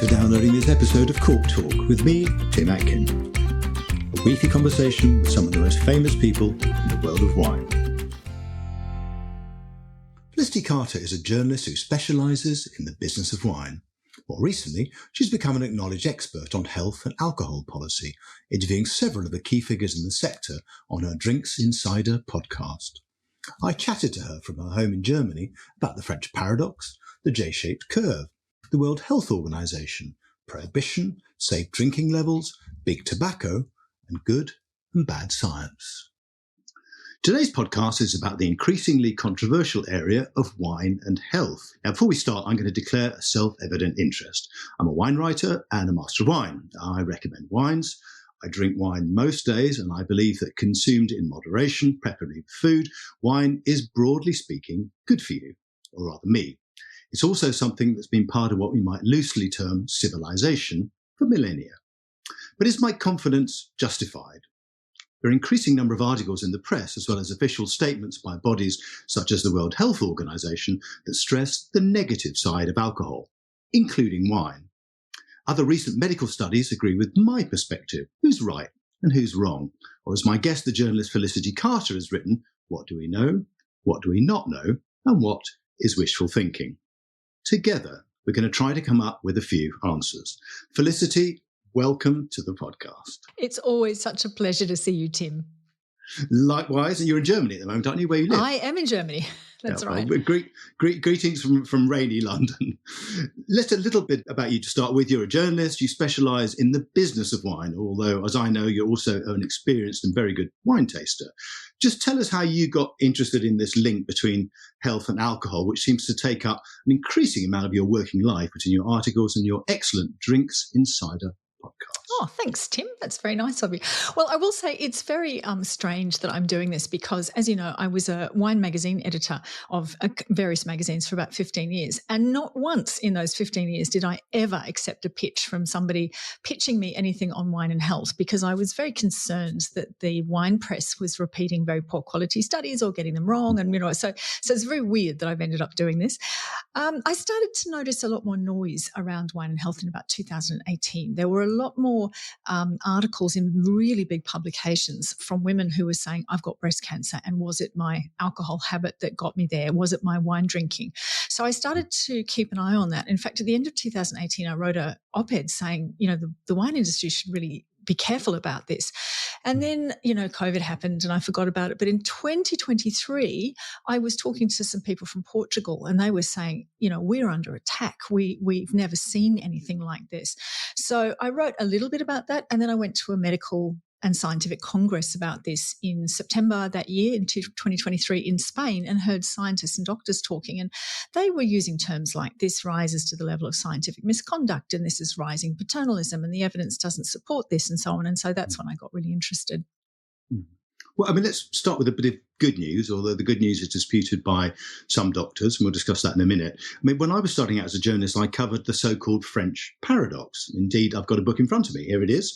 for downloading this episode of Cork Talk with me, Tim Atkin. A weekly conversation with some of the most famous people in the world of wine. Felicity Carter is a journalist who specialises in the business of wine. More recently, she's become an acknowledged expert on health and alcohol policy, interviewing several of the key figures in the sector on her Drinks Insider podcast. I chatted to her from her home in Germany about the French paradox, the J-shaped curve, the World Health Organization, Prohibition, safe drinking levels, big tobacco, and good and bad science. Today's podcast is about the increasingly controversial area of wine and health. Now, before we start, I'm going to declare a self-evident interest. I'm a wine writer and a master of wine. I recommend wines. I drink wine most days, and I believe that consumed in moderation, preferably with food, wine is, broadly speaking, good for you, or rather me. It's also something that's been part of what we might loosely term civilization for millennia. But is my confidence justified? There are an increasing number of articles in the press, as well as official statements by bodies such as the World Health Organization, that stress the negative side of alcohol, including wine. Other recent medical studies agree with my perspective, who's right and who's wrong. Or as my guest, the journalist Felicity Carter, has written, what do we know, what do we not know, and what is wishful thinking? Together, we're going to try to come up with a few answers. Felicity, welcome to the podcast. It's always such a pleasure to see you, Tim. Likewise, and you're in Germany at the moment, aren't you, where you live? I am in Germany. That's right. Greetings from rainy London. Let's a little bit about you to start with. You're a journalist. You specialise in the business of wine, although, as I know, you're also an experienced and very good wine taster. Just tell us how you got interested in this link between health and alcohol, which seems to take up an increasing amount of your working life between your articles and your excellent Drinks Insider podcast. Oh, thanks, Tim. That's very nice of you. Well, I will say it's very strange that I'm doing this because, as you know, I was a wine magazine editor of various magazines for about 15 years. And not once in those 15 years did I ever accept a pitch from somebody pitching me anything on wine and health, because I was very concerned that the wine press was repeating very poor quality studies or getting them wrong. And, so it's very weird that I've ended up doing this. I started to notice a lot more noise around wine and health in about 2018. There were a lot more articles in really big publications from women who were saying, I've got breast cancer, and was it my alcohol habit that got me there? Was it my wine drinking? So I started to keep an eye on that. In fact, at the end of 2018, I wrote an op-ed saying, the wine industry should really be careful about this. And then, COVID happened and I forgot about it. But in 2023, I was talking to some people from Portugal and they were saying, we're under attack. We've never seen anything like this. So I wrote a little bit about that. And then I went to a medical and scientific congress about this in September that year, in 2023 in Spain, and heard scientists and doctors talking. And they were using terms like, this rises to the level of scientific misconduct, and this is rising paternalism, and the evidence doesn't support this, and so on. And so that's when I got really interested. Well, let's start with a bit of good news, although the good news is disputed by some doctors, and we'll discuss that in a minute. When I was starting out as a journalist, I covered the so-called French paradox. Indeed, I've got a book in front of me. Here it is.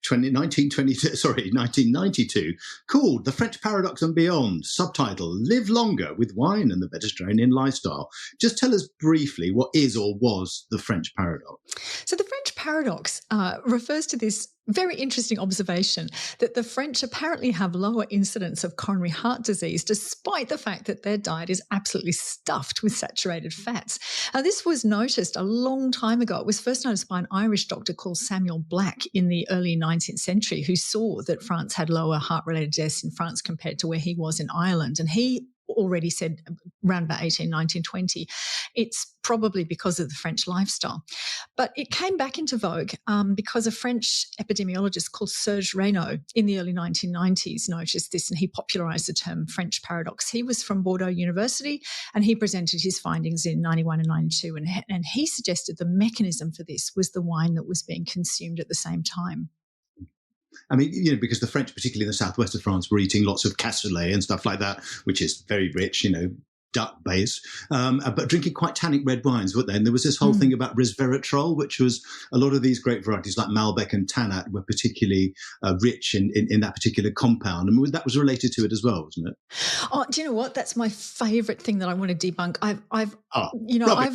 1992, called The French Paradox and Beyond, subtitle, Live Longer with Wine and the Mediterranean Lifestyle. Just tell us briefly what is or was the French paradox. So the French paradox refers to this very interesting observation that the French apparently have lower incidence of coronary heart disease, despite the fact that their diet is absolutely stuffed with saturated fats. This was noticed a long time ago. It was first noticed by an Irish doctor called Samuel Black in the early 19th century, who saw that France had lower heart-related deaths in France compared to where he was in Ireland. And he already said around about 1920, it's probably because of the French lifestyle. But it came back into vogue because a French epidemiologist called Serge Reynaud in the early 1990s noticed this, and he popularised the term French paradox. He was from Bordeaux University and he presented his findings in 91 and 92, and he suggested the mechanism for this was the wine that was being consumed at the same time. Because the French, particularly in the southwest of France, were eating lots of cassoulet and stuff like that, which is very rich, duck base, but drinking quite tannic red wines, weren't they? And there was this whole thing about resveratrol, which was a lot of these grape varieties like Malbec and Tannat were particularly rich in that particular compound. I mean, that was related to it as well, wasn't it? Oh, do you know what? That's my favourite thing that I want to debunk. I've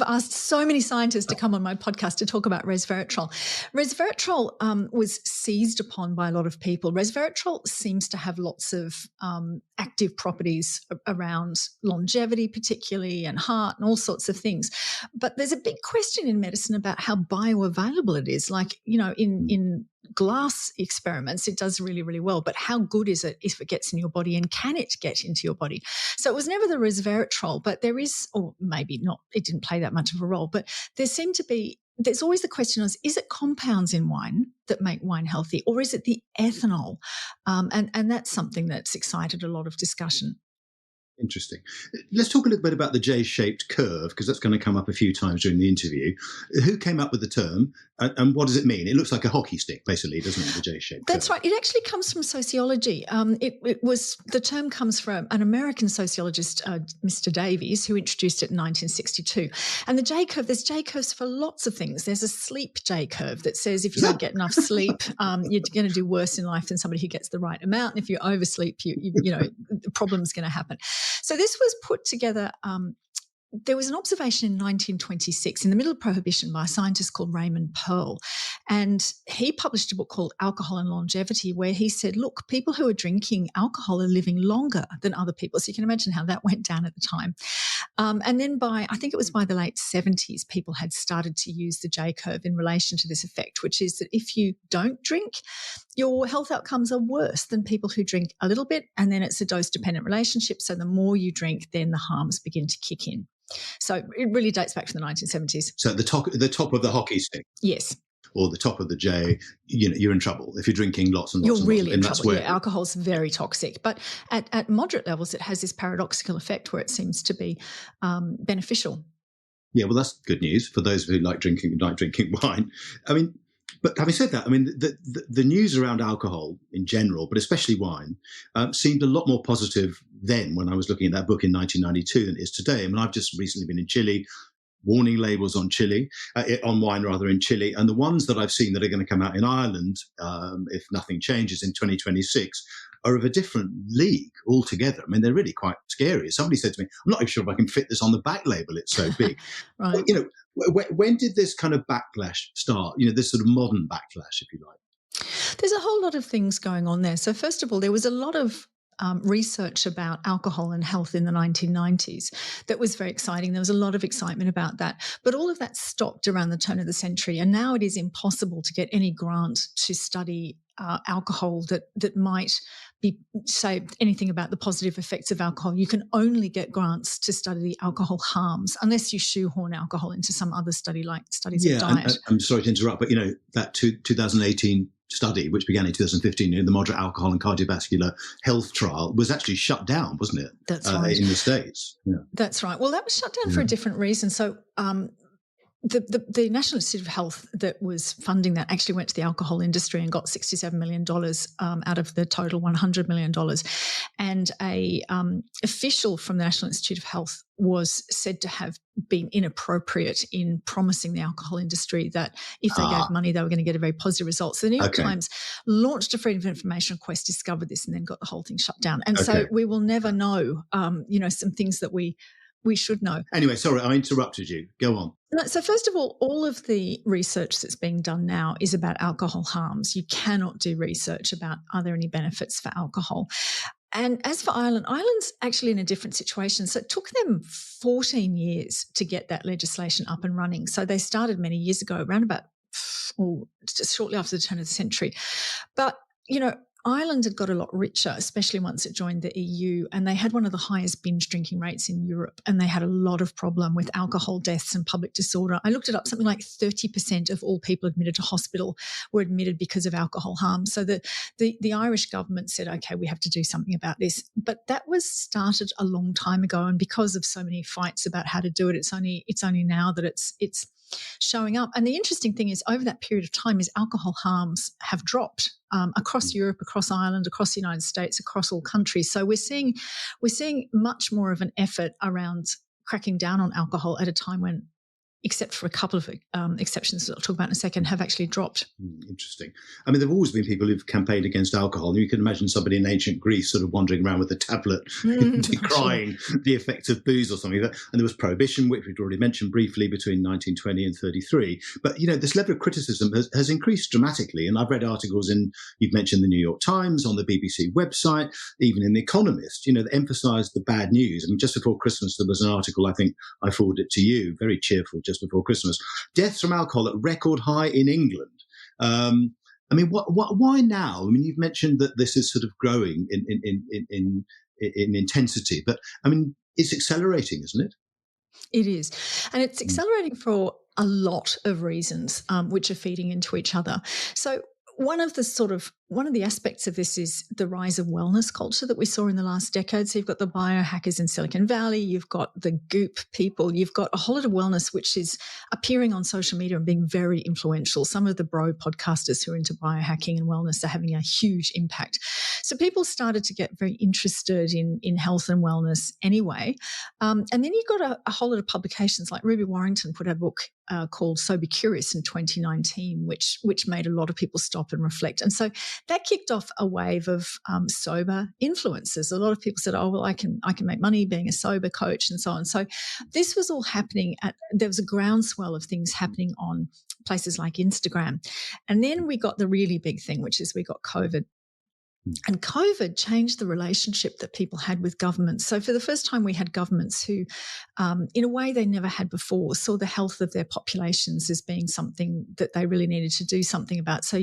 asked so many scientists to come on my podcast to talk about resveratrol. Resveratrol was seized upon by a lot of people. Resveratrol seems to have lots of active properties around longevity, particularly, and heart, and all sorts of things. But there's a big question in medicine about how bioavailable it is. Like, in glass experiments, it does really, really well. But how good is it if it gets in your body, and can it get into your body? So it was never the resveratrol, but there is, or maybe not, it didn't play that much of a role, but there's always the question is it compounds in wine that make wine healthy, or is it the ethanol? And that's something that's excited a lot of discussion. Interesting. Let's talk a little bit about the J-shaped curve, because that's going to come up a few times during the interview. Who came up with the term, and what does it mean? It looks like a hockey stick, basically, doesn't it, the J-shaped curve? That's right. It actually comes from sociology. The term comes from an American sociologist, Mr. Davies, who introduced it in 1962. And the J-curve, there's J-curves for lots of things. There's a sleep J-curve that says if you don't get enough sleep, you're going to do worse in life than somebody who gets the right amount. And if you oversleep, the problem's going to happen. So this was put together. There was an observation in 1926 in the middle of Prohibition by a scientist called Raymond Pearl, and he published a book called Alcohol and Longevity, where he said, look, people who are drinking alcohol are living longer than other people. So you can imagine how that went down at the time. And then I think it was by the late 70s, people had started to use the J-curve in relation to this effect, which is that if you don't drink, your health outcomes are worse than people who drink a little bit, and then it's a dose-dependent relationship. So the more you drink, then the harms begin to kick in. So it really dates back to the 1970s. So the top of the hockey stick? Yes. Or the top of the J, you're in trouble if you're drinking lots and lots. You're really in trouble. Where alcohol's very toxic. But at moderate levels, it has this paradoxical effect where it seems to be beneficial. Yeah, well, that's good news for those who like drinking wine. I mean, but having said that, I mean, the news around alcohol in general, but especially wine, seemed a lot more positive then when I was looking at that book in 1992 than it is today. I mean, I've just recently been in Chile, warning labels on wine rather, in Chile. And the ones that I've seen that are going to come out in Ireland, if nothing changes in 2026, are of a different league altogether. I mean, they're really quite scary. Somebody said to me, I'm not even sure if I can fit this on the back label. It's so big. Right. But, when did this kind of backlash start? This sort of modern backlash, if you like. There's a whole lot of things going on there. So first of all, there was a lot of research about alcohol and health in the 1990s that was very exciting. There was a lot of excitement about that. But all of that stopped around the turn of the century, and now it is impossible to get any grant to study alcohol that might say anything about the positive effects of alcohol. You can only get grants to study the alcohol harms unless you shoehorn alcohol into some other study, like studies of diet. I'm sorry to interrupt, but that 2018 study, which began in 2015, the moderate alcohol and cardiovascular health trial, was actually shut down, wasn't it? That's right. In the States. Yeah. That's right. Well, that was shut down for a different reason. So the National Institute of Health that was funding that actually went to the alcohol industry and got $67 million out of the total $100 million. And a official from the National Institute of Health was said to have been inappropriate in promising the alcohol industry that if they gave money, they were going to get a very positive result. So the New York Times launched a Freedom of Information request, discovered this, and then got the whole thing shut down. And so we will never know, some things that we should know. Anyway, sorry, I interrupted you. Go on. So first of all of the research that's being done now is about alcohol harms. You cannot do research about are there any benefits for alcohol. And as for Ireland, Ireland's actually in a different situation. So it took them 14 years to get that legislation up and running. So they started many years ago, around about just shortly after the turn of the century. But, Ireland had got a lot richer, especially once it joined the EU, and they had one of the highest binge drinking rates in Europe, and they had a lot of problem with alcohol deaths and public disorder. I looked it up, something like 30% of all people admitted to hospital were admitted because of alcohol harm. So the Irish government said, okay, we have to do something about this. But that was started a long time ago, and because of so many fights about how to do it, it's only now that it's showing up. And the interesting thing is over that period of time is alcohol harms have dropped. across Europe, across Ireland, across the United States, across all countries. So we're seeing much more of an effort around cracking down on alcohol at a time when, except for a couple of exceptions that I'll talk about in a second, have actually dropped. Interesting. I mean, there have always been people who've campaigned against alcohol. And you can imagine somebody in ancient Greece sort of wandering around with a tablet decrying the effects of booze or something. And there was Prohibition, which we'd already mentioned briefly, between 1920 and 33. But, this level of criticism has increased dramatically. And I've read articles you've mentioned the New York Times, on the BBC website, even in The Economist, that emphasised the bad news. I mean, just before Christmas, there was an article, I think I forwarded it to you, very cheerful, just before Christmas. Deaths from alcohol at record high in England. I mean, why now? I mean, you've mentioned that this is sort of growing in intensity, but I mean, it's accelerating, isn't it? It is, and it's accelerating for a lot of reasons, which are feeding into each other. So one of the aspects of this is the rise of wellness culture that we saw in the last decade. So you've got the biohackers in Silicon Valley, you've got the Goop people, you've got a whole lot of wellness which is appearing on social media and being very influential. Some of the bro podcasters who are into biohacking and wellness are having a huge impact. So people started to get very interested in health and wellness anyway. And then you've got a whole lot of publications, like Ruby Warrington put out a book called So Be Curious in 2019, which made a lot of people stop and reflect. And so that kicked off a wave of sober influencers. A lot of people said, oh, well, I can make money being a sober coach and so on. So this was all happening. There was a groundswell of things happening on places like Instagram. And then we got the really big thing, which is we got COVID. And COVID changed the relationship that people had with governments. So for the first time, we had governments who, in a way they never had before, saw the health of their populations as being something that they really needed to do something about. So,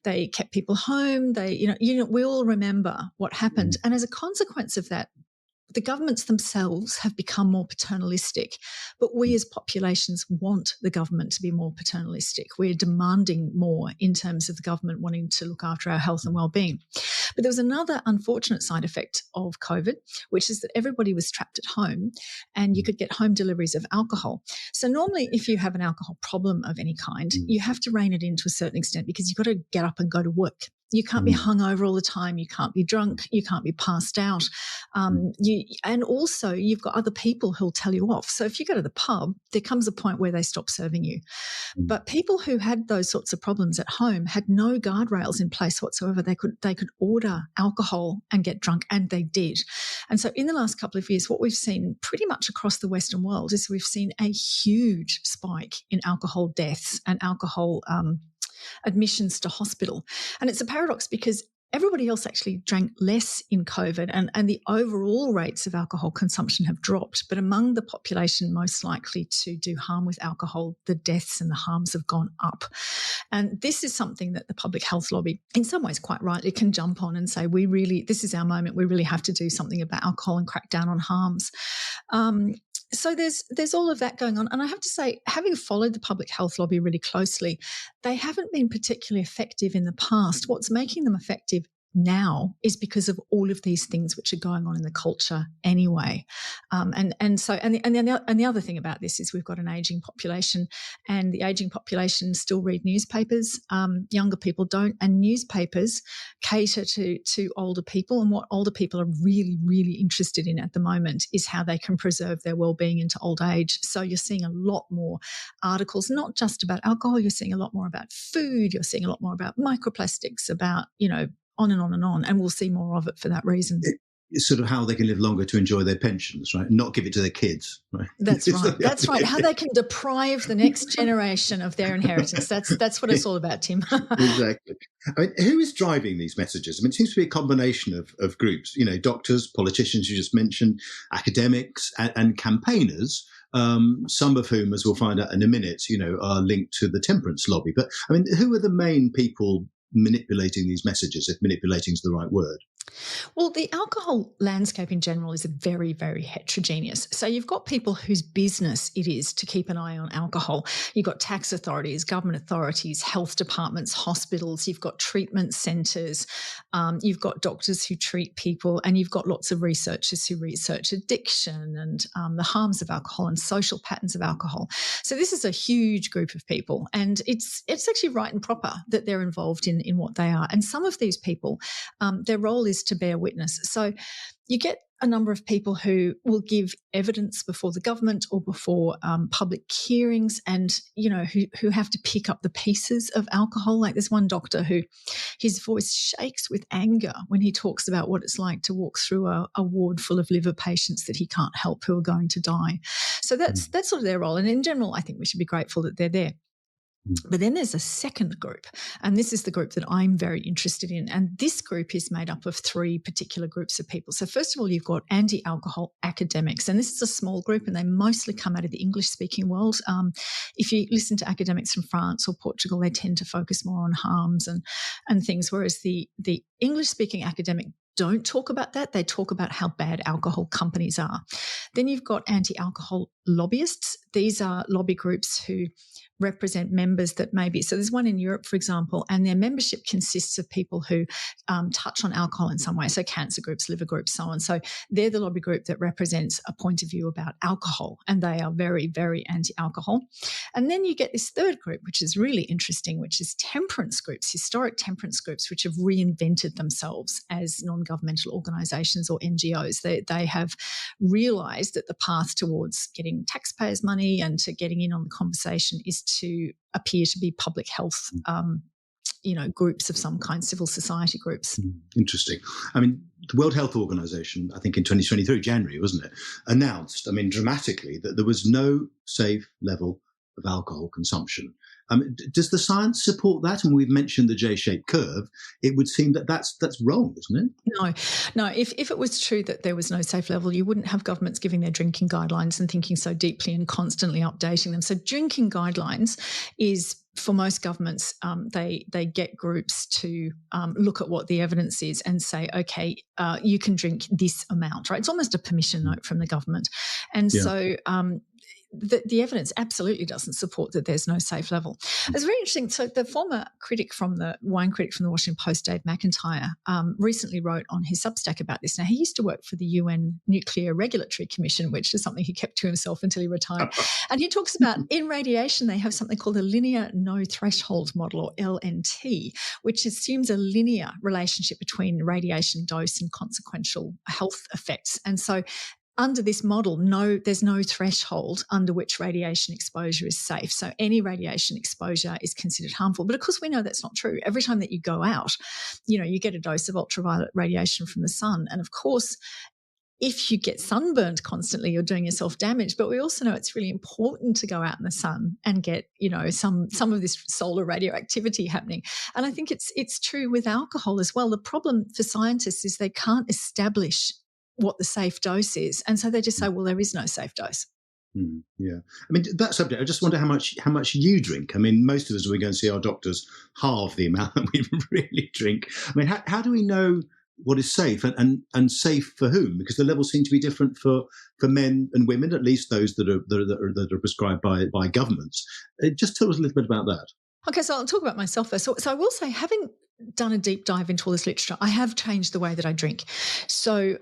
they kept people home. We all remember what happened. And as a consequence of that, the governments themselves have become more paternalistic, but we as populations want the government to be more paternalistic. We're demanding more in terms of the government wanting to look after our health and well-being. But there was another unfortunate side effect of COVID, which is that everybody was trapped at home and you could get home deliveries of alcohol. So normally if you have an alcohol problem of any kind, you have to rein it in to a certain extent because you've got to get up and go to work. You can't be hungover all the time. You can't be drunk. You can't be passed out. And also you've got other people who'll tell you off. So if you go to the pub, there comes a point where they stop serving you. But people who had those sorts of problems at home had no guardrails in place whatsoever. They could order alcohol and get drunk, and they did. And so in the last couple of years, what we've seen pretty much across the Western world is we've seen a huge spike in alcohol deaths and alcohol admissions to hospital. And it's a paradox because everybody else actually drank less in COVID and the overall rates of alcohol consumption have dropped. But among the population most likely to do harm with alcohol, the deaths and the harms have gone up. And this is something that the public health lobby, in some ways quite rightly, can jump on and say, this is our moment. We really have to do something about alcohol and crack down on harms. So there's all of that going on. And I have to say, having followed the public health lobby really closely, they haven't been particularly effective in the past. What's making them effective now is because of all of these things which are going on in the culture anyway. And the other thing about this is we've got an ageing population, and the ageing population still read newspapers. Younger people don't, and newspapers cater to older people. And what older people are really, really interested in at the moment is how they can preserve their well-being into old age. So you're seeing a lot more articles, not just about alcohol. You're seeing a lot more about food. You're seeing a lot more about microplastics, about, on and on and on, and we'll see more of it for that reason. It's sort of how they can live longer to enjoy their pensions, right? Not give it to their kids, right? That's right. That's right. How they can deprive the next generation of their inheritance. That's what it's all about, Tim. Exactly. I mean, who is driving these messages? I mean, it seems to be a combination of groups, doctors, politicians you just mentioned, academics and campaigners, some of whom, as we'll find out in a minute, are linked to the temperance lobby. But I mean, who are the main people manipulating these messages, if manipulating is the right word? Well, the alcohol landscape in general is very, very heterogeneous. So you've got people whose business it is to keep an eye on alcohol. You've got tax authorities, government authorities, health departments, hospitals. You've got treatment centres. You've got doctors who treat people, and you've got lots of researchers who research addiction and the harms of alcohol and social patterns of alcohol. So this is a huge group of people, and it's actually right and proper that they're involved in what they are. And some of these people, their role is to bear witness. So you get a number of people who will give evidence before the government or before public hearings, and who have to pick up the pieces of alcohol. Like there's one doctor who his voice shakes with anger when he talks about what it's like to walk through a ward full of liver patients that he can't help who are going to die. So that's sort of their role. And in general, I think we should be grateful that they're there. But then there's a second group, and this is the group that I'm very interested in. And this group is made up of three particular groups of people. So first of all, you've got anti-alcohol academics, and this is a small group, and they mostly come out of the English-speaking world. If you listen to academics from France or Portugal, they tend to focus more on harms and things, whereas the English-speaking academic don't talk about that. They talk about how bad alcohol companies are. Then you've got anti-alcohol lobbyists. These are lobby groups who represent members that maybe, so there's one in Europe, for example, and their membership consists of people who touch on alcohol in some way, so cancer groups, liver groups, so on. So they're the lobby group that represents a point of view about alcohol, and they are very, very anti-alcohol. And then you get this third group, which is really interesting, which is temperance groups, historic temperance groups, which have reinvented themselves as non-governmental organisations or NGOs. They have realised that the path towards getting taxpayers' money and to getting in on the conversation is to appear to be public health groups of some kind, civil society groups. Interesting. I mean, the World Health Organization, I think in 2023, January, wasn't it, announced, dramatically, that there was no safe level of alcohol consumption. Does the science support that? And we've mentioned the J-shaped curve. It would seem that that's wrong, isn't it? No. If it was true that there was no safe level, you wouldn't have governments giving their drinking guidelines and thinking so deeply and constantly updating them. So drinking guidelines is, for most governments, they get groups to look at what the evidence is and say, okay, you can drink this amount, right? It's almost a permission note from the government. And so the evidence absolutely doesn't support that there's no safe level. It's very interesting. So the former wine critic from the Washington Post, Dave McIntyre, recently wrote on his Substack about this. Now, he used to work for the UN Nuclear Regulatory Commission, which is something he kept to himself until he retired. And he talks about, in radiation, they have something called the linear no threshold model, or LNT, which assumes a linear relationship between radiation dose and consequential health effects. And so under this model, there's no threshold under which radiation exposure is safe. So any radiation exposure is considered harmful. But of course, we know that's not true. Every time that you go out, you get a dose of ultraviolet radiation from the sun. And of course, if you get sunburned constantly, you're doing yourself damage. But we also know it's really important to go out in the sun and get, some of this solar radioactivity happening. And I think it's true with alcohol as well. The problem for scientists is they can't establish what the safe dose is. And so they just say, well, there is no safe dose. Yeah. That subject, I just wonder how much you drink. Most of us, when we go and see our doctors, halve the amount that we really drink. How do we know what is safe and safe for whom? Because the levels seem to be different for men and women, at least those that are prescribed by governments. Just tell us a little bit about that. Okay, so I'll talk about myself first. So I will say, having done a deep dive into all this literature, I have changed the way that I drink. So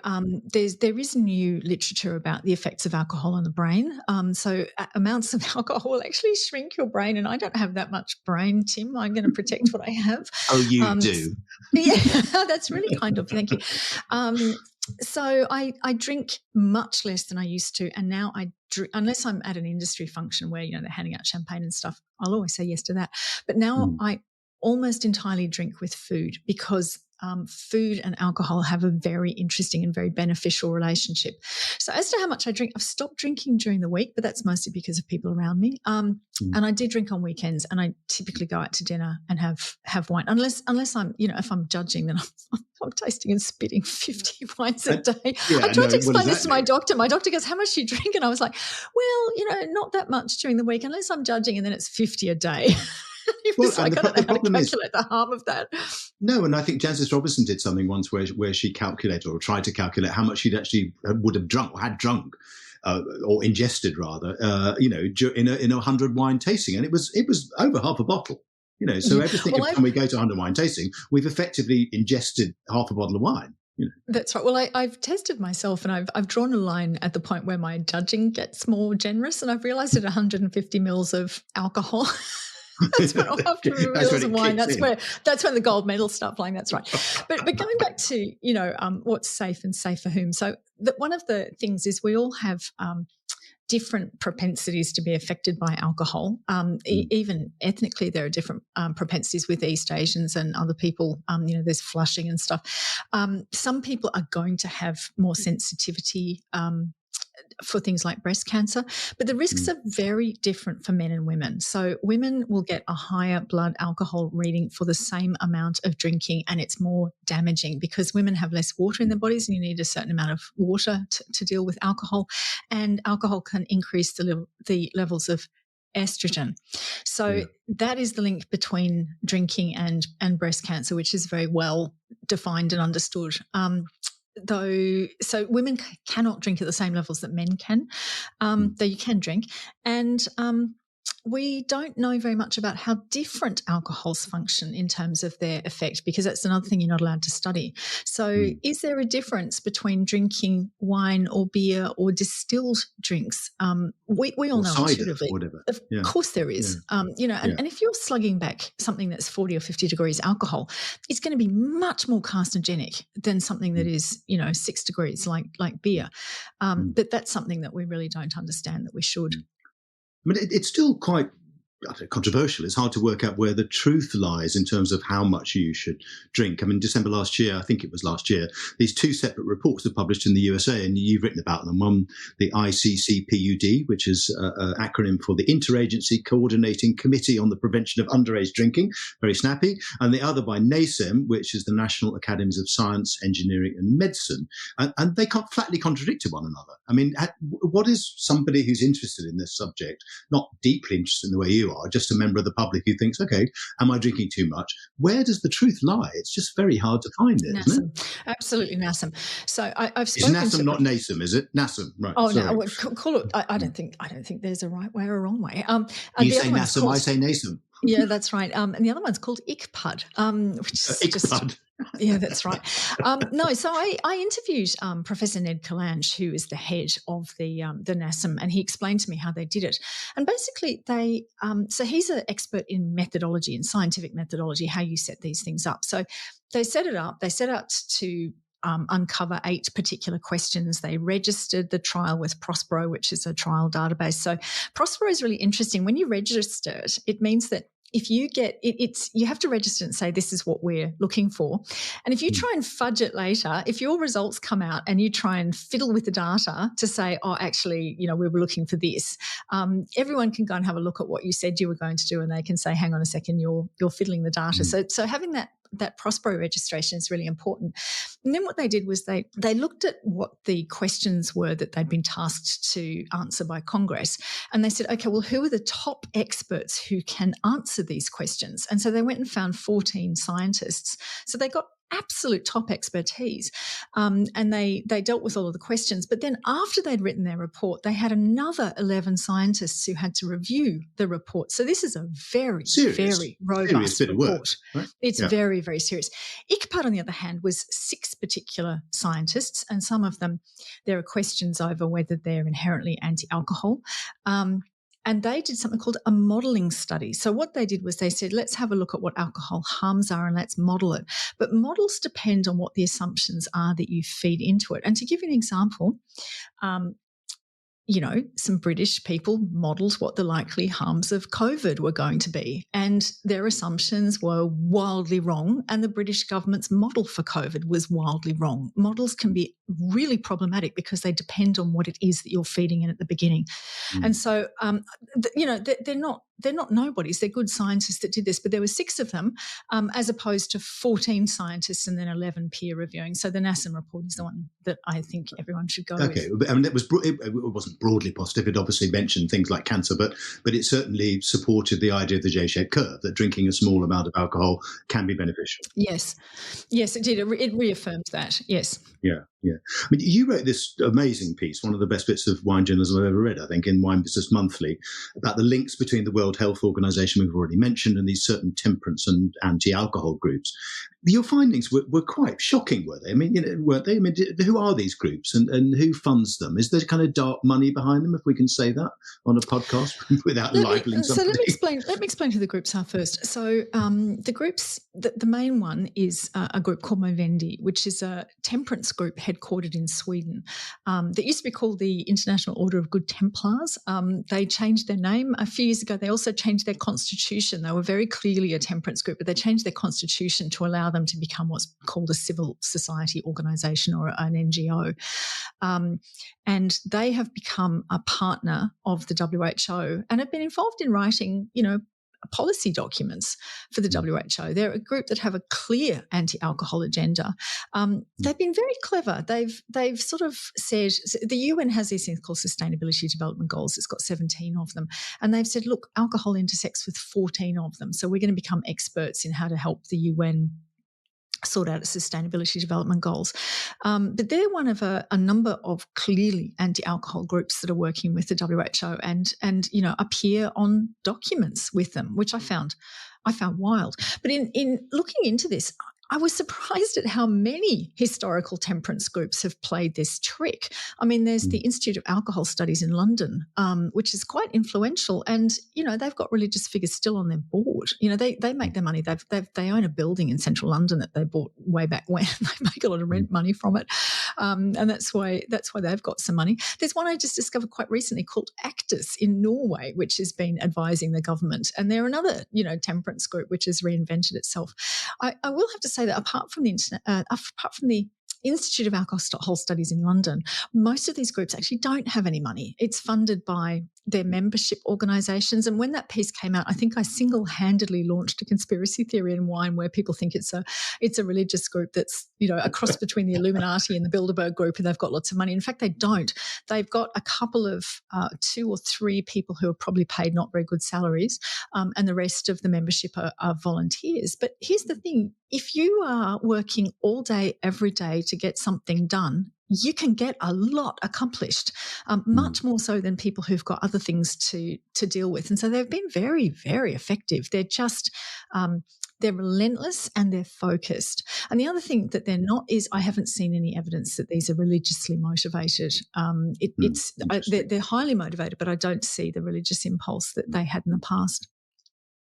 there is new literature about the effects of alcohol on the brain. So amounts of alcohol will actually shrink your brain, and I don't have that much brain, Tim. I'm going to protect what I have. Oh, you do? Yeah, that's really kind of. Thank you. So I drink much less than I used to, and now I drink, unless I'm at an industry function where they're handing out champagne and stuff, I'll always say yes to that. But now I almost entirely drink with food, because food and alcohol have a very interesting and very beneficial relationship. So as to how much I drink, I've stopped drinking during the week, but that's mostly because of people around me. And I do drink on weekends, and I typically go out to dinner and have wine, unless I'm, if I'm judging, then I'm tasting and spitting 50 wines a day. Yeah, I tried to explain this to my doctor. My doctor goes, how much do you drink? And I was like, well, not that much during the week, unless I'm judging, and then it's 50 a day. He was like, I don't know how to calculate the harm of that. No, and I think Jancis Robinson did something once where she calculated or tried to calculate how much she'd actually would have drunk or had drunk. Or ingested rather, in a 100 wine tasting, and it was over half a bottle. So everything. Well, when we go to 100 wine tasting, we've effectively ingested half a bottle of wine. That's right. Well, I've tested myself, and I've drawn a line at the point where my judging gets more generous, and I've realised at 150 mils of alcohol. That's when I'll have to mils of wine. That's when the gold medals start playing. That's right. But going back to what's safe and safe for whom. So one of the things is we all have different propensities to be affected by alcohol. Even ethnically, there are different propensities with East Asians and other people. There's flushing and stuff. Some people are going to have more sensitivity for things like breast cancer, but the risks are very different for men and women. So women will get a higher blood alcohol reading for the same amount of drinking, and it's more damaging because women have less water in their bodies, and you need a certain amount of water to deal with alcohol, and alcohol can increase the levels of estrogen. So that is the link between drinking and breast cancer, which is very well defined and understood. So women cannot drink at the same levels that men can, though you can drink. And we don't know very much about how different alcohols function in terms of their effect, because that's another thing you're not allowed to study. So is there a difference between drinking wine or beer or distilled drinks? We all know intuitively. Of course there is. And if you're slugging back something that's 40 or 50 degrees alcohol, it's going to be much more carcinogenic than something that is, 6 degrees like beer. But that's something that we really don't understand that we should. I mean, it's still quite controversial. It's hard to work out where the truth lies in terms of how much you should drink. I mean, December last year, I think it was last year, these two separate reports were published in the USA, and you've written about them. One, the ICCPUD, which is an acronym for the Interagency Coordinating Committee on the Prevention of Underage Drinking, very snappy, and the other by NASEM, which is the National Academies of Science, Engineering and Medicine. And they flatly contradicted one another. I mean, what is somebody who's interested in this subject, not deeply interested in the way you are, just a member of the public who thinks, okay, am I drinking too much? Where does the truth lie? It's just very hard to find it, isn't it? Absolutely NASEM. So I've spoken to... Is NASEM not NASEM, is it? NASEM, right. Oh, sorry. no, call it, I don't think there's a right way or a wrong way. You say NASEM, I say NASEM. Yeah, that's right. And the other one's called ICPUD, which is just... Yeah, that's right. So I interviewed Professor Ned Kalanch, who is the head of the NASEM, and he explained to me how they did it. And basically so he's an expert in methodology, in scientific methodology, how you set these things up. So they set it up. They set out to uncover 8 particular questions. They registered the trial with Prospero, which is a trial database. So Prospero is really interesting. When you register it, it means that if you get you have to register and say, this is what we're looking for. And if you try and fudge it later, if your results come out and you try and fiddle with the data to say, oh, actually, we were looking for this, everyone can go and have a look at what you said you were going to do, and they can say, hang on a second, you're fiddling the data. So having that Prospero registration is really important. And then what they did was they looked at what the questions were that they'd been tasked to answer by Congress. And they said, okay, well, who are the top experts who can answer these questions? And so they went and found 14 scientists. So they got absolute top expertise, and they dealt with all of the questions. But then after they'd written their report, they had another 11 scientists who had to review the report. So this is a very, very robust report. Work, right? It's very, very serious. ICPUD, on the other hand, was 6 particular scientists, and some of them, there are questions over whether they're inherently anti-alcohol. And they did something called a modelling study. So what they did was they said, let's have a look at what alcohol harms are and let's model it. But models depend on what the assumptions are that you feed into it. And to give you an example, some British people modelled what the likely harms of COVID were going to be, and their assumptions were wildly wrong, and the British government's model for COVID was wildly wrong. Models can be really problematic because they depend on what it is that you're feeding in at the beginning. And so, they're not they're not nobodies. They're good scientists that did this, but there were 6 of them, as opposed to 14 scientists and then 11 peer reviewing. So the NASM report is the one that I think everyone should go with. Okay, I mean, it wasn't broadly positive. It obviously mentioned things like cancer, but it certainly supported the idea of the J-shaped curve, that drinking a small amount of alcohol can be beneficial. Yes, it did. It reaffirmed that. Yes. Yeah. I mean, you wrote this amazing piece, one of the best bits of wine journalism I've ever read, I think, in Wine Business Monthly, about the links between the World Health Organization we've already mentioned and these certain temperance and anti-alcohol groups. Your findings were quite shocking, were they? I mean, weren't they? I mean, who are these groups and who funds them? Is there kind of dark money behind them, if we can say that on a podcast without libeling somebody? So let me explain who the groups are first. So the groups, the main one is a group called Movendi, which is a temperance group headquartered in Sweden. That used to be called the International Order of Good Templars. They changed their name a few years ago. They also changed their constitution. They were very clearly a temperance group, but they changed their constitution to allow them to become what's called a civil society organisation or an NGO. And they have become a partner of the WHO and have been involved in writing, policy documents for the WHO. They're a group that have a clear anti-alcohol agenda. They've been very clever. They've sort of said, the UN has these things called Sustainability Development Goals. It's got 17 of them. And they've said, look, alcohol intersects with 14 of them. So we're going to become experts in how to help the UN sort out sustainability development goals. But they're one of a number of clearly anti-alcohol groups that are working with the WHO and appear on documents with them, which I found wild. But in looking into this, I was surprised at how many historical temperance groups have played this trick. I mean, there's the Institute of Alcohol Studies in London, which is quite influential, and they've got religious figures still on their board. They make their money. They own a building in central London that they bought way back when. They make a lot of rent money from it, and that's why they've got some money. There's one I just discovered quite recently called Actus in Norway, which has been advising the government, and they're another temperance group which has reinvented itself. I will have to say that apart from the Institute of Alcohol Studies in London, most of these groups actually don't have any money. It's funded by their membership organisations. And when that piece came out, I think I single-handedly launched a conspiracy theory in wine where people think it's a religious group that's a cross between the Illuminati and the Bilderberg group, and they've got lots of money. In fact, they don't. They've got a couple of 2 or 3 people who are probably paid not very good salaries, and the rest of the membership are volunteers. But here's the thing. If you are working all day, every day to get something done, you can get a lot accomplished, much more so than people who've got other things to deal with. And so they've been very, very effective. They're just they're relentless and they're focused. And the other thing that they're not is I haven't seen any evidence that these are religiously motivated. They're highly motivated, but I don't see the religious impulse that they had in the past.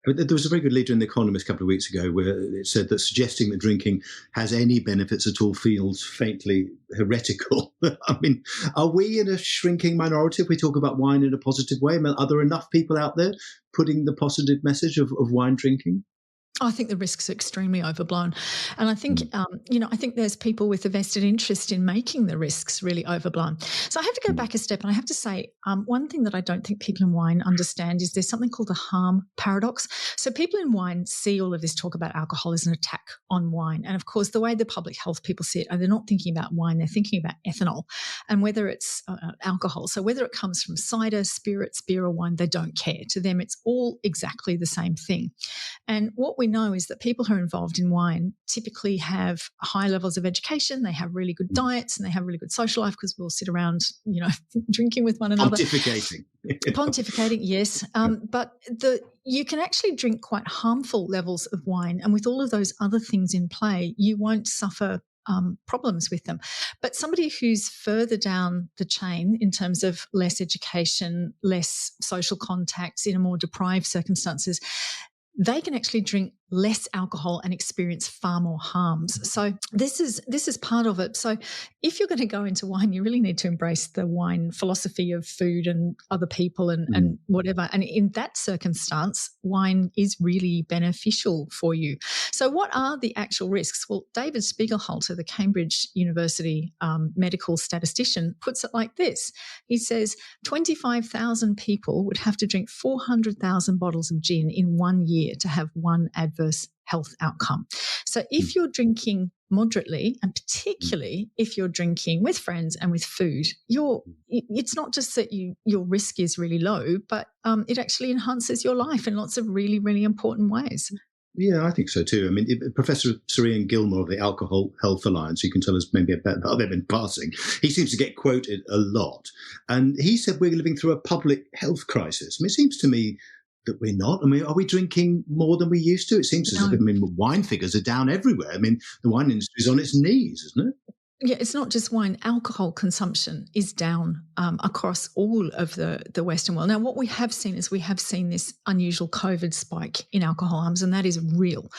There was a very good leader in The Economist a couple of weeks ago where it said that suggesting that drinking has any benefits at all feels faintly heretical. I mean, are we in a shrinking minority if we talk about wine in a positive way? I mean, are there enough people out there putting the positive message of wine drinking? I think the risks are extremely overblown. And I think, I think there's people with a vested interest in making the risks really overblown. So I have to go back a step, and I have to say one thing that I don't think people in wine understand is there's something called the harm paradox. So people in wine see all of this talk about alcohol as an attack on wine. And, of course, the way the public health people see it, they're not thinking about wine, they're thinking about ethanol and whether it's alcohol. So whether it comes from cider, spirits, beer or wine, they don't care. To them, it's all exactly the same thing. And what we know is that people who are involved in wine typically have high levels of education, they have really good diets, and they have really good social life because we'll sit around, drinking with one another. Pontificating, yes. But you can actually drink quite harmful levels of wine, and with all of those other things in play, you won't suffer problems with them. But somebody who's further down the chain in terms of less education, less social contacts, in a more deprived circumstances, they can actually drink less alcohol and experience far more harms. So this is part of it. So if you're going to go into wine, you really need to embrace the wine philosophy of food and other people and whatever. And in that circumstance, wine is really beneficial for you. So what are the actual risks? Well, David Spiegelhalter, the Cambridge University medical statistician, puts it like this. He says 25,000 people would have to drink 400,000 bottles of gin in 1 year to have one adverse health outcome. So if you're drinking moderately, and particularly if you're drinking with friends and with food, it's not just that your risk is really low, but it actually enhances your life in lots of really, really important ways. Yeah, I think so too. I mean, Professor Sir Ian Gilmore of the Alcohol Health Alliance, you can tell us maybe about them in passing, he seems to get quoted a lot. And he said we're living through a public health crisis. I mean, it seems to me that we're not. I mean, are we drinking more than we used to? It seems as if, wine figures are down everywhere. I mean, the wine industry is on its knees, isn't it? Yeah, it's not just wine. Alcohol consumption is down across all of the Western world. Now, what we have seen is this unusual COVID spike in alcohol harms, and that is real.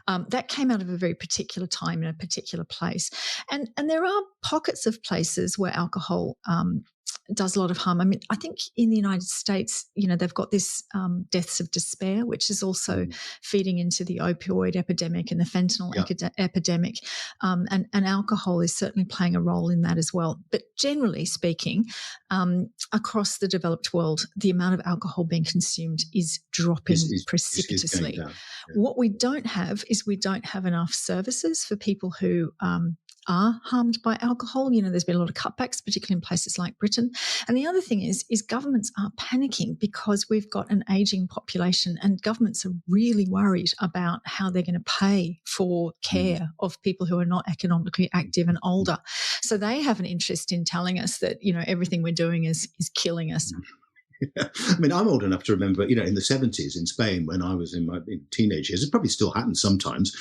That came out of a very particular time in a particular place. And there are pockets of places where alcohol does a lot of harm. I mean, I think in the United States, they've got this deaths of despair, which is also feeding into the opioid epidemic and the fentanyl epidemic. And alcohol is certainly playing a role in that as well. But generally speaking, across the developed world, the amount of alcohol being consumed is dropping precipitously. What we don't have is enough services for people who are harmed by alcohol. There's been a lot of cutbacks, particularly in places like Britain. And the other thing is governments are panicking because we've got an ageing population, and governments are really worried about how they're going to pay for care of people who are not economically active and older. So they have an interest in telling us that, everything we're doing is killing us. I mean, I'm old enough to remember, in the 70s in Spain, when I was in my teenage years, it probably still happens sometimes.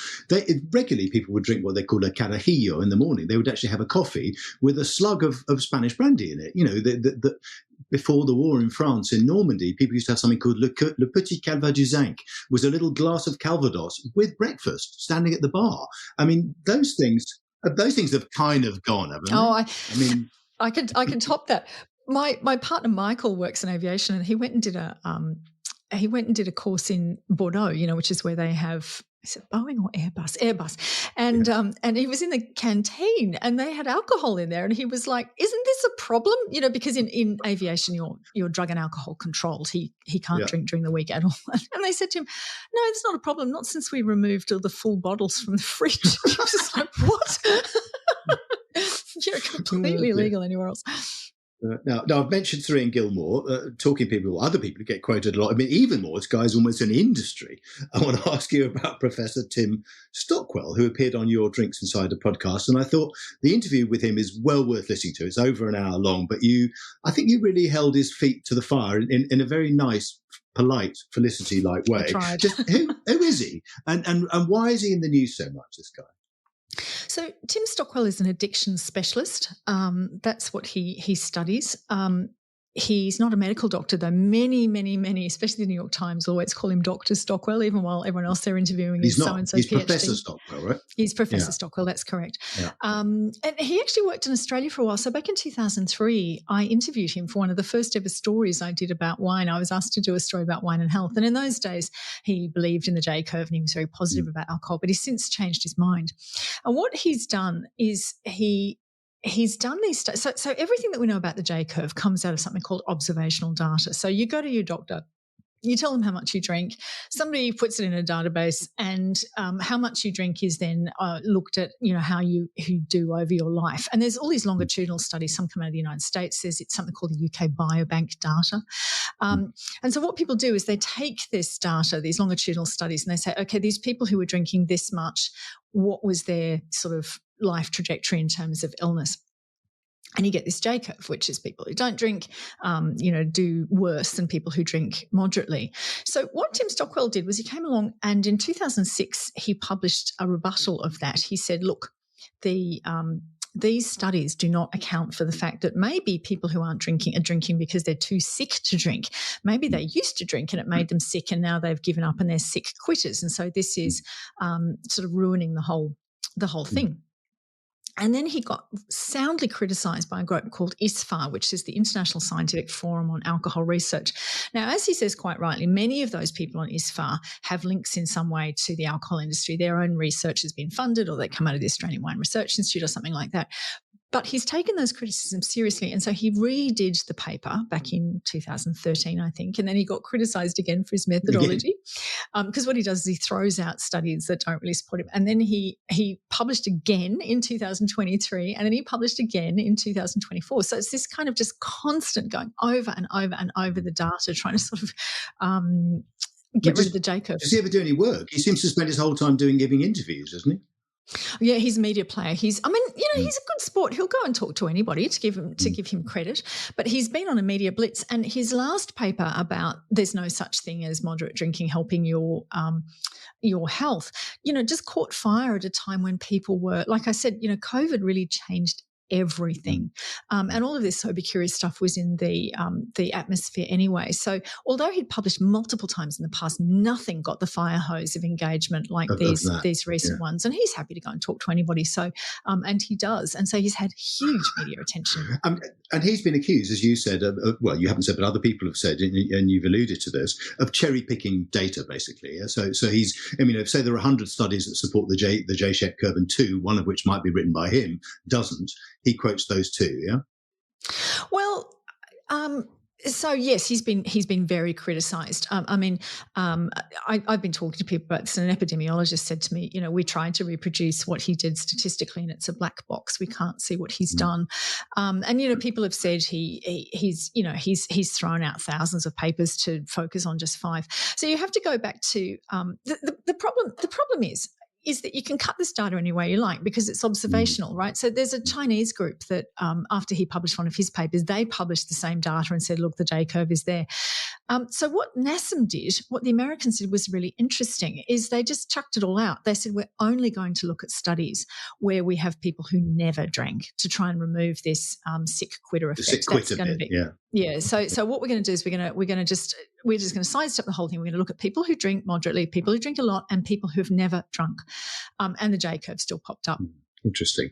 Regularly, people would drink what they call a carajillo in the morning. They would actually have a coffee with a slug of Spanish brandy in it. Before the war in France, in Normandy, people used to have something called le petit calva du zinc, was a little glass of Calvados with breakfast, standing at the bar. I mean, those things have kind of gone, haven't they? I can top that. My partner Michael works in aviation, and he went and did a course in Bordeaux, which is where they have, is it Boeing or Airbus, and he was in the canteen and they had alcohol in there, and he was like, "Isn't this a problem?" Because in aviation you're drug and alcohol controlled. He can't drink during the week at all. And they said to him, "No, it's not a problem. Not since we removed all the full bottles from the fridge." He was just like, "What?" You're completely illegal anywhere else. Now, I've mentioned Sir Ian Gilmore, talking people, other people who get quoted a lot. I mean, even more, this guy's almost an industry. I want to ask you about Professor Tim Stockwell, who appeared on Your Drinks Insider podcast. And I thought the interview with him is well worth listening to. It's over an hour long, but I think you really held his feet to the fire in a very nice, polite, Felicity-like way. I tried. Just, who is he? And why is he in the news so much, this guy? So Tim Stockwell is an addiction specialist. That's what he studies. He's not a medical doctor, though. Many, especially the New York Times, always call him Dr. Stockwell, even while everyone else they're interviewing is so-and-so He's PhD. Professor Stockwell, right? He's Professor Stockwell, that's correct. Yeah. And he actually worked in Australia for a while. So back in 2003, I interviewed him for one of the first ever stories I did about wine. I was asked to do a story about wine and health. And in those days, he believed in the J-curve and he was very positive about alcohol, but he's since changed his mind. And what he's done is he's done these so everything that we know about the J-curve comes out of something called observational data. So you go to your doctor, you tell them how much you drink, somebody puts it in a database, and how much you drink is then looked at, how you do over your life. And there's all these longitudinal studies, some come out of the United States. There's something called the UK Biobank data. And so what people do is they take this data, these longitudinal studies, and they say, okay, these people who were drinking this much, what was their sort of life trajectory in terms of illness? And you get this J-curve, which is people who don't drink, do worse than people who drink moderately. So what Tim Stockwell did was he came along, and in 2006 he published a rebuttal of that. He said, look, the these studies do not account for the fact that maybe people who aren't drinking are drinking because they're too sick to drink. Maybe they used to drink and it made them sick, and now they've given up and they're sick quitters. And so this is sort of ruining the whole thing. And then he got soundly criticised by a group called ISFAR, which is the International Scientific Forum on Alcohol Research. Now, as he says quite rightly, many of those people on ISFAR have links in some way to the alcohol industry. Their own research has been funded, or they come out of the Australian Wine Research Institute or something like that. But he's taken those criticisms seriously, and so he redid the paper back in 2013, I think, and then he got criticised again for his methodology, because what he does is he throws out studies that don't really support him, and then he published again in 2023, and then he published again in 2024. So it's this kind of just constant going over and over and over the data, trying to sort of get rid of the J curve. Does he ever do any work? He seems to spend his whole time giving interviews, doesn't he? Yeah, he's a media player. He's a good sport. He'll go and talk to anybody to give him credit. But he's been on a media blitz, and his last paper about there's no such thing as moderate drinking helping your health, just caught fire at a time when people were, like I said, COVID really changed everything. And all of this sober curious stuff was in the atmosphere anyway. So although he'd published multiple times in the past, nothing got the fire hose of engagement like these recent ones. And he's happy to go and talk to anybody. So, and he does. And so he's had huge media attention. And he's been accused, as you said, well, you haven't said, but other people have said, and you've alluded to this, of cherry picking data, basically. Yeah? So he's, say there are 100 studies that support the J-shaped curve, and 2, one of which might be written by him, doesn't. He quotes those 2, yeah? Well, so yes, he's been very criticised. I've been talking to people about this, and an epidemiologist said to me, we tried to reproduce what he did statistically, and it's a black box. We can't see what he's done. And people have said he's thrown out thousands of papers to focus on just 5. So you have to go back to the problem. The problem is that you can cut this data any way you like because it's observational, right? So there's a Chinese group that after he published one of his papers, they published the same data and said, look, the J-curve is there. So what NASM did, what the Americans did was really interesting, is they just chucked it all out. They said, we're only going to look at studies where we have people who never drank to try and remove this sick quitter effect. The sick quitter bit, yeah. Yeah. So what we're going to do is we're just going to sidestep the whole thing. We're going to look at people who drink moderately, people who drink a lot, and people who have never drunk. And the J-curve still popped up. Interesting.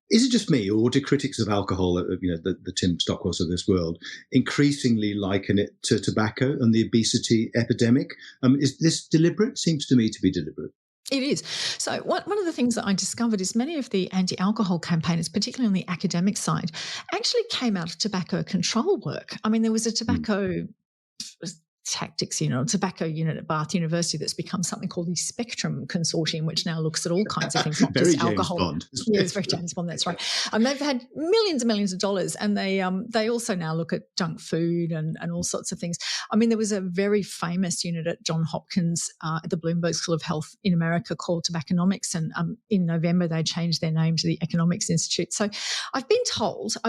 Is it just me, or do critics of alcohol, the Tim Stockwells of this world, increasingly liken it to tobacco and the obesity epidemic? Is this deliberate? Seems to me to be deliberate. It is. So one of the things that I discovered is many of the anti-alcohol campaigners, particularly on the academic side, actually came out of tobacco control work. I mean, there was a tobacco tactics tobacco unit at Bath University that's become something called the Spectrum Consortium, which now looks at all kinds of things, not just alcohol. Bond. Yeah, it's very James Bond, that's right. They've had millions and millions of dollars, and they also now look at junk food and all sorts of things. I mean, there was a very famous unit at Johns Hopkins at the Bloomberg School of Health in America called Tobacconomics, and in November they changed their name to the Economics Institute. So I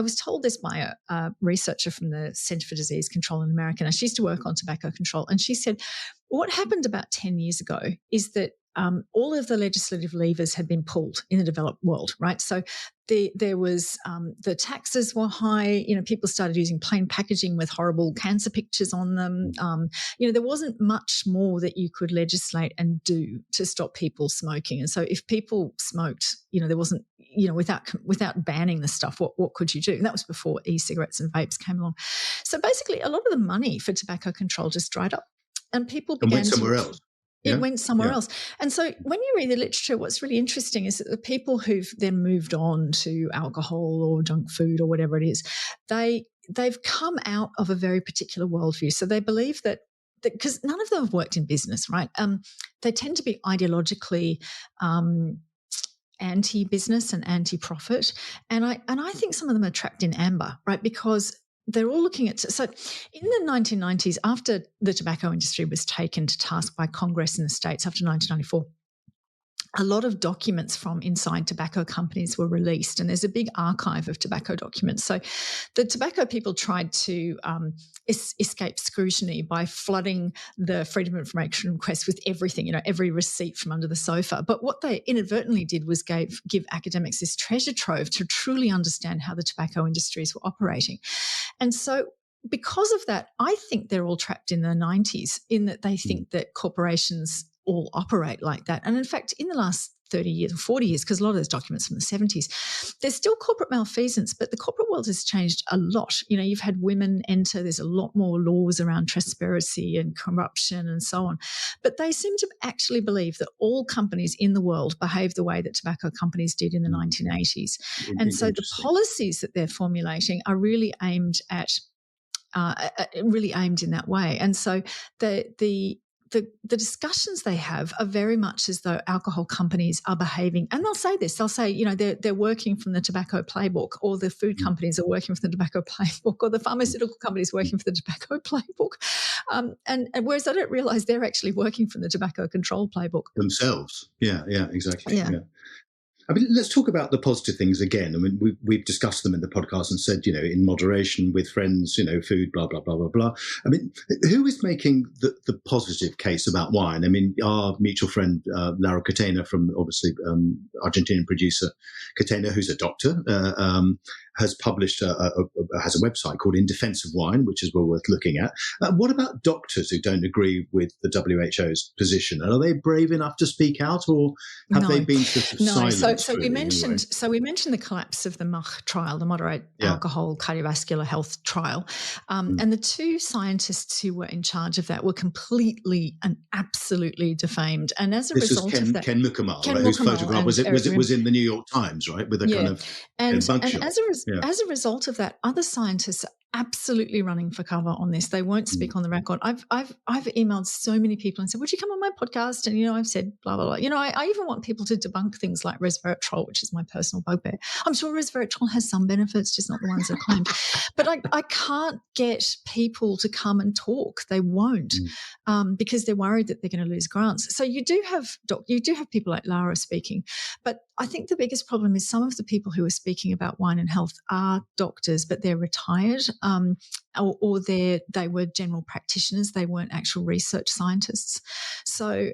was told this by a researcher from the Centre for Disease Control in America. Now, she used to work on tobacco control, and she said what happened about 10 years ago is that all of the legislative levers had been pulled in the developed world, right? So there was the taxes were high. People started using plain packaging with horrible cancer pictures on them. There wasn't much more that you could legislate and do to stop people smoking. And so if people smoked, there wasn't, without banning the stuff, what could you do? And that was before e-cigarettes and vapes came along. So basically, a lot of the money for tobacco control just dried up, and people began somewhere else. It went somewhere else. And so when you read the literature, what's really interesting is that the people who've then moved on to alcohol or junk food or whatever it is, they've come out of a very particular worldview. So they believe that because none of them have worked in business, right? They tend to be ideologically anti-business and anti-profit. And I think some of them are trapped in amber, right? Because they're all looking at, so in the 1990s, after the tobacco industry was taken to task by Congress in the States after 1994, a lot of documents from inside tobacco companies were released, and there's a big archive of tobacco documents. So the tobacco people tried to escape scrutiny by flooding the Freedom of Information request with everything, every receipt from under the sofa. But what they inadvertently did was give academics this treasure trove to truly understand how the tobacco industries were operating. And so because of that, I think they're all trapped in the 90s in that they think that corporations all operate like that. And in fact, in the last 30 years or 40 years, because a lot of those documents from the 70s, there's still corporate malfeasance, but the corporate world has changed a lot. You've had women enter, there's a lot more laws around transparency and corruption and so on. But they seem to actually believe that all companies in the world behave the way that tobacco companies did in the 1980s. And so the policies that they're formulating are really aimed in that way. And so the discussions they have are very much as though alcohol companies are behaving, and they'll say they're working from the tobacco playbook, or the food companies are working from the tobacco playbook, or the pharmaceutical companies working from the tobacco playbook. And whereas I don't realise they're actually working from the tobacco control playbook themselves. Yeah, exactly. Yeah. I mean, let's talk about the positive things again. I mean, we've discussed them in the podcast and said, in moderation, with friends, food, blah, blah, blah, blah, blah. I mean, who is making the positive case about wine? I mean, our mutual friend, Laura Catena, from obviously Argentinian producer Catena, who's a doctor, has published, has a website called In Defense of Wine, which is well worth looking at. What about doctors who don't agree with the WHO's position? Are they brave enough to speak out, or have they been sort of silent? So we mentioned the collapse of the MUH trial, the moderate alcohol cardiovascular health trial, and the two scientists who were in charge of that were completely and absolutely defamed. And as a result of that, Ken Mukamal, whose photograph was in the New York Times, right, with a kind of bug shot. As a result of that, other scientists are absolutely running for cover on this. They won't speak on the record. I've emailed so many people and said, would you come on my podcast? And, I've said blah, blah, blah. I even want people to debunk things like resveratrol, which is my personal bugbear. I'm sure resveratrol has some benefits, just not the ones that are claimed. But I can't get people to come and talk. They won't because they're worried that they're going to lose grants. So you do have people like Lara speaking. But I think the biggest problem is some of the people who are speaking about wine and health are doctors, but they're retired. Or they were general practitioners. They weren't actual research scientists. So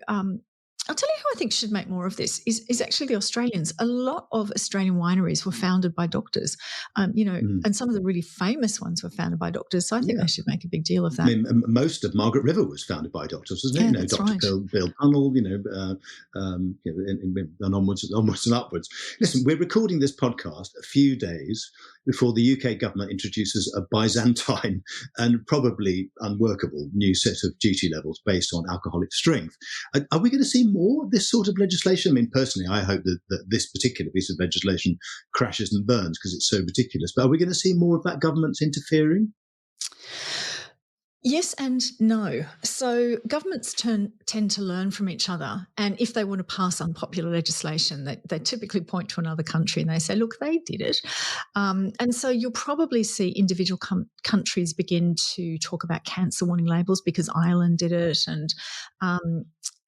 I'll tell you who I think should make more of this is actually the Australians. A lot of Australian wineries were founded by doctors, and some of the really famous ones were founded by doctors. So I think they should make a big deal of that. I mean, most of Margaret River was founded by doctors, wasn't it? That's Dr. right. Bill Tunnell, and onwards and upwards. Listen, we're recording this podcast a few days before the UK government introduces a Byzantine and probably unworkable new set of duty levels based on alcoholic strength. Are we going to see more of this sort of legislation? I mean, personally, I hope that this particular piece of legislation crashes and burns because it's so ridiculous. But are we going to see more of that governments interfering? Yes and no. So governments tend to learn from each other, and if they want to pass unpopular legislation, they typically point to another country and they say, look, they did it. And so you'll probably see individual countries begin to talk about cancer warning labels because Ireland did it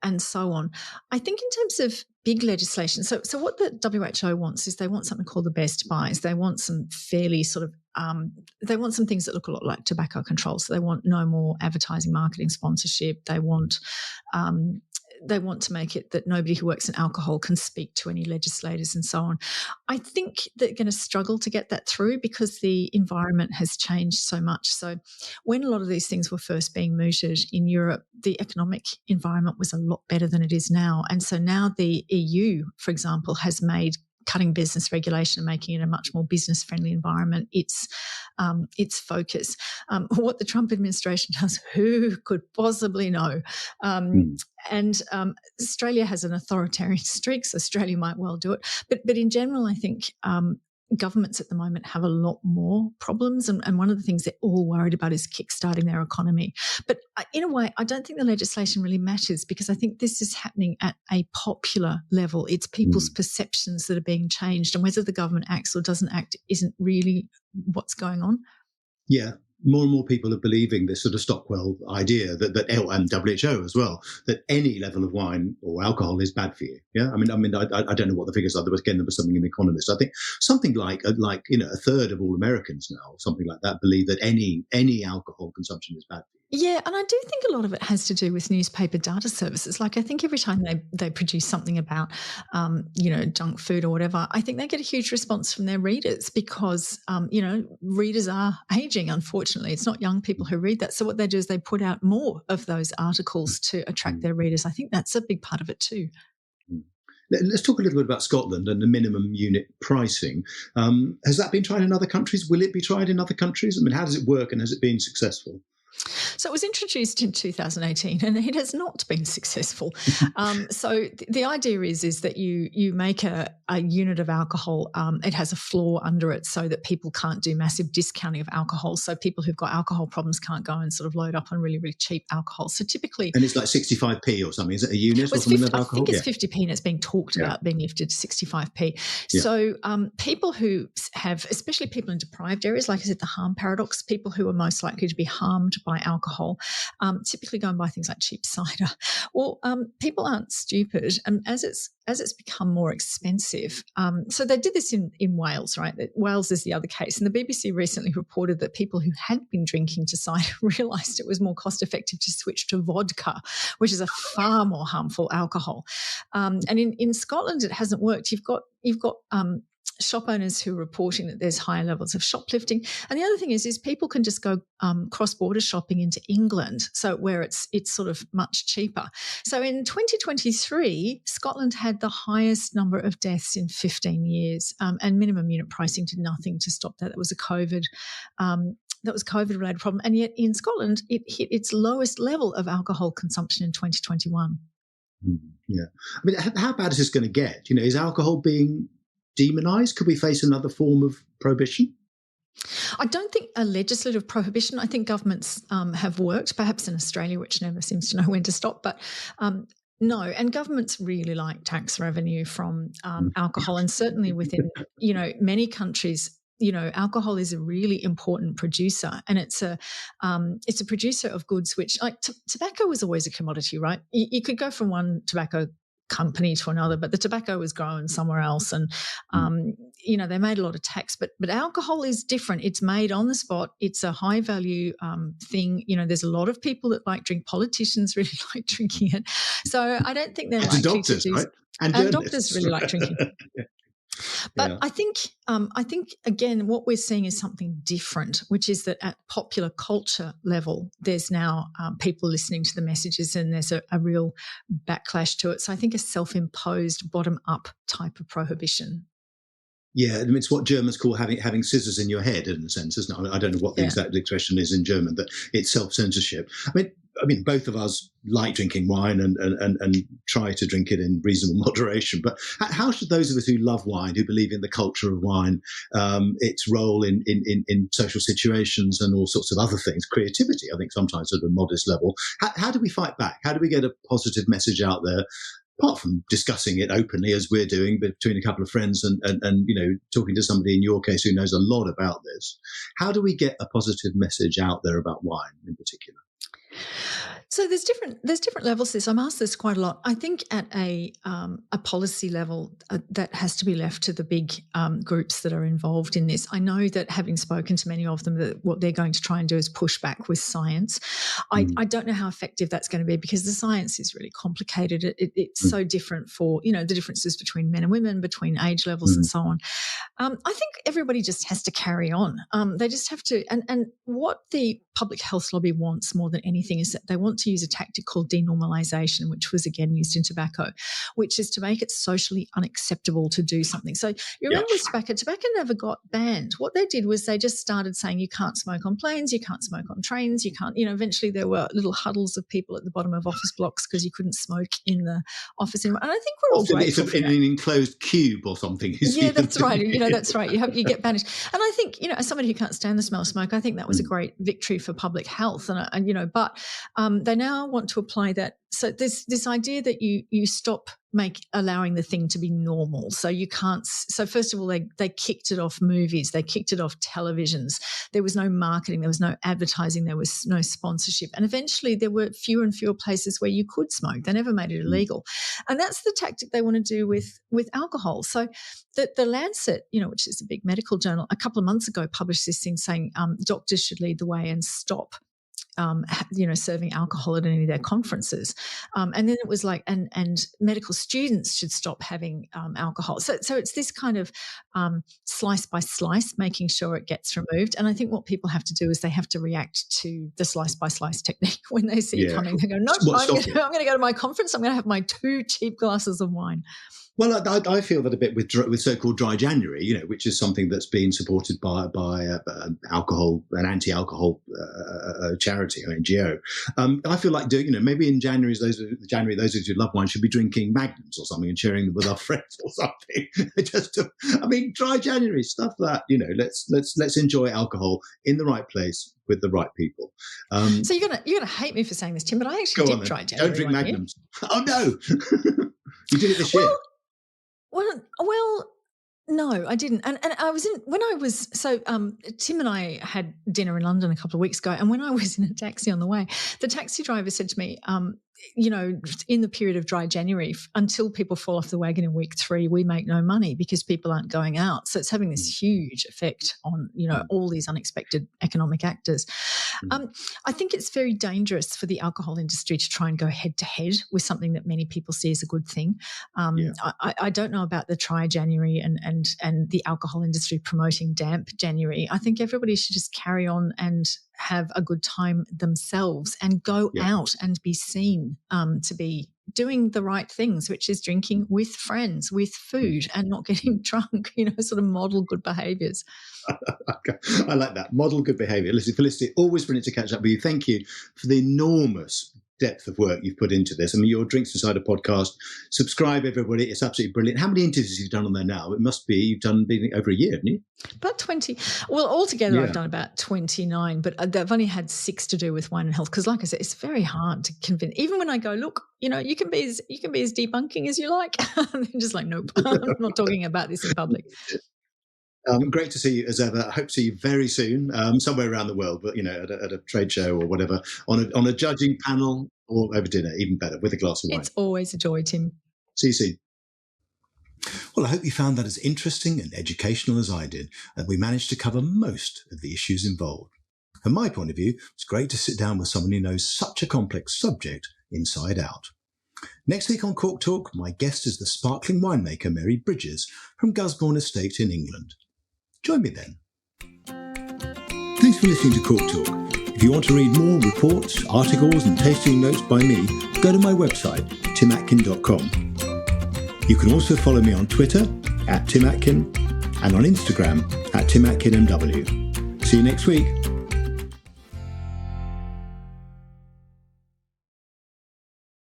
and so on. I think in terms of big legislation, so what the WHO wants is they want something called the best buys. They want some fairly sort of they want some things that look a lot like tobacco control. So they want no more advertising, marketing, sponsorship. They want to make it that nobody who works in alcohol can speak to any legislators and so on. I think they're going to struggle to get that through because the environment has changed so much. So when a lot of these things were first being mooted in Europe, the economic environment was a lot better than it is now. And so now the EU, for example, has made cutting business regulation and making it a much more business-friendly environment its focus. What the Trump administration does, who could possibly know? And Australia has an authoritarian streak, so Australia might well do it. But in general, I think governments at the moment have a lot more problems, and one of the things they're all worried about is kickstarting their economy. But in a way, I don't think the legislation really matters because I think this is happening at a popular level. It's people's perceptions that are being changed, and whether the government acts or doesn't act isn't really what's going on. Yeah. more and more people are believing this sort of Stockwell idea that and WHO as well, that any level of wine or alcohol is bad for you. Yeah, I don't know what the figures are. There was something in The Economist. I think something like a third of all Americans now, something like that, believe that any alcohol consumption is bad for you. Yeah, and I do think a lot of it has to do with newspaper data services. Like I think every time they produce something about, junk food or whatever, I think they get a huge response from their readers because, readers are aging, unfortunately. It's not young people who read that. So what they do is they put out more of those articles to attract their readers. I think that's a big part of it too. Let's talk a little bit about Scotland and the minimum unit pricing. Has that been tried in other countries? Will it be tried in other countries? I mean, how does it work and has it been successful? So it was introduced in 2018 and it has not been successful. So the idea is that you make a unit of alcohol. It has a floor under it so that people can't do massive discounting of alcohol. So people who've got alcohol problems can't go and sort of load up on really, really cheap alcohol. So typically... And it's like 65p or something. Is it a unit or something of alcohol? I think it's 50p and it's being talked about being lifted to 65p. Yeah. So people who have, especially people in deprived areas, like I said, the harm paradox, people who are most likely to be harmed by alcohol, typically go and buy things like cheap cider. Well, people aren't stupid, and as it's become more expensive, so they did this in Wales, right? Wales is the other case, and the BBC recently reported that people who had been drinking to cider realised it was more cost effective to switch to vodka, which is a far more harmful alcohol. And in Scotland, it hasn't worked. You've got shop owners who are reporting that there's higher levels of shoplifting. And the other thing is people can just go cross-border shopping into England, so where it's sort of much cheaper. So in 2023, Scotland had the highest number of deaths in 15 years, and minimum unit pricing did nothing to stop that. That was a COVID-related problem. And yet in Scotland, it hit its lowest level of alcohol consumption in 2021. Yeah. I mean, how bad is this going to get? Is alcohol being demonised? Could we face another form of prohibition? I don't think a legislative prohibition. I think governments have worked, perhaps in Australia, which never seems to know when to stop, but no. And governments really like tax revenue from alcohol, and certainly within, many countries, alcohol is a really important producer, and it's a producer of goods which, like tobacco was always a commodity, right? You could go from one tobacco company to another, but the tobacco was grown somewhere else, and they made a lot of tax. But alcohol is different. It's made on the spot. It's a high value thing. There's a lot of people that drink. Politicians really like drinking it. So I don't think they're likely doctors, to do. Right? And doctors really like drinking. But I think again, what we're seeing is something different, which is that at popular culture level, there's now people listening to the messages, and there's a real backlash to it. So I think a self-imposed bottom-up type of prohibition. Yeah, I mean, it's what Germans call having scissors in your head, in a sense, isn't it? I don't know what the exact expression is in German, but it's self-censorship. I mean, both of us like drinking wine and try to drink it in reasonable moderation. But how should those of us who love wine, who believe in the culture of wine, its role in social situations and all sorts of other things, creativity, I think sometimes at a modest level, how do we fight back? How do we get a positive message out there? Apart from discussing it openly, as we're doing between a couple of friends and talking to somebody in your case who knows a lot about this, how do we get a positive message out there about wine in particular? So there's different levels to this. I'm asked this quite a lot. I think at a policy level, that has to be left to the big groups that are involved in this. I know that, having spoken to many of them, that what they're going to try and do is push back with science. I don't know how effective that's going to be, because the science is really complicated. It's so different for, the differences between men and women, between age levels and so on. I think everybody just has to carry on. They just have to. And what the public health lobby wants more than anything is that they want to use a tactic called denormalisation, which was again used in tobacco, which is to make it socially unacceptable to do something. So you remember with tobacco never got banned. What they did was they just started saying you can't smoke on planes, you can't smoke on trains, you can't, eventually there were little huddles of people at the bottom of office blocks because you couldn't smoke in the office. And I think we're all grateful for that. In an enclosed cube or something. Yeah, that's right. That's right. You get banished. And I think, as somebody who can't stand the smell of smoke, I think that was a great victory for public health. But they now want to apply that. So there's this idea that you stop allowing the thing to be normal. So you can't. So first of all, they kicked it off movies. They kicked it off televisions. There was no marketing. There was no advertising. There was no sponsorship. And eventually there were fewer and fewer places where you could smoke. They never made it illegal. And that's the tactic they want to do with alcohol. So the Lancet, which is a big medical journal, a couple of months ago published this thing saying doctors should lead the way and stop serving alcohol at any of their conferences. And then it was like, and medical students should stop having alcohol. So it's this kind of slice by slice, making sure it gets removed. And I think what people have to do is they have to react to the slice by slice technique when they see it coming. They go, no, I'm going to go to my conference. I'm going to have my 2 cheap glasses of wine. Well, I feel that a bit with so-called Dry January, which is something that's been supported by an anti-alcohol charity or NGO. I feel like doing, maybe in January, those of us who love wine should be drinking Magnums or something and sharing them with our friends or something. Dry January, stuff that, let's enjoy alcohol in the right place with the right people. So you're gonna hate me for saying this, Tim, but I actually did Dry January. Don't drink Magnums. Oh no, you did it this year. Well, no, I didn't. And I was Tim and I had dinner in London a couple of weeks ago, and when I was in a taxi on the way, the taxi driver said to me, in the period of Dry January, until people fall off the wagon in week 3, we make no money because people aren't going out. So it's having this huge effect on, all these unexpected economic actors. I think it's very dangerous for the alcohol industry to try and go head to head with something that many people see as a good thing. I don't know about the Dry January and the alcohol industry promoting Damp January. I think everybody should just carry on and have a good time themselves and go out and be seen to be doing the right things, which is drinking with friends, with food, and not getting drunk, sort of model good behaviours. I like that. Model good behaviour. Listen, Felicity, always brilliant to catch up with you. Thank you for the enormous depth of work you've put into this. Your Drinks Inside a podcast. Subscribe, everybody. It's absolutely brilliant. How many interviews have you done on there now? It must be you've been over a year, haven't you? About 20. Well, altogether I've done about 29, but I've only had 6 to do with wine and health because, like I said, it's very hard to convince. Even when I go, look, you can be as debunking as you like. They're just like, nope, I'm not talking about this in public. Great to see you as ever. I hope to see you very soon, somewhere around the world, but at a trade show or whatever, on a judging panel or over dinner, even better, with a glass of wine. It's always a joy, Tim. See you soon. Well, I hope you found that as interesting and educational as I did, and we managed to cover most of the issues involved. From my point of view, it's great to sit down with someone who knows such a complex subject inside out. Next week on Cork Talk, my guest is the sparkling winemaker Mary Bridges from Gusbourne Estate in England. Join me then. Thanks for listening to Cork Talk. If you want to read more reports, articles and tasting notes by me, go to my website, timatkin.com. You can also follow me on Twitter @TimAtkin and on Instagram @TimAtkinMW. See you next week.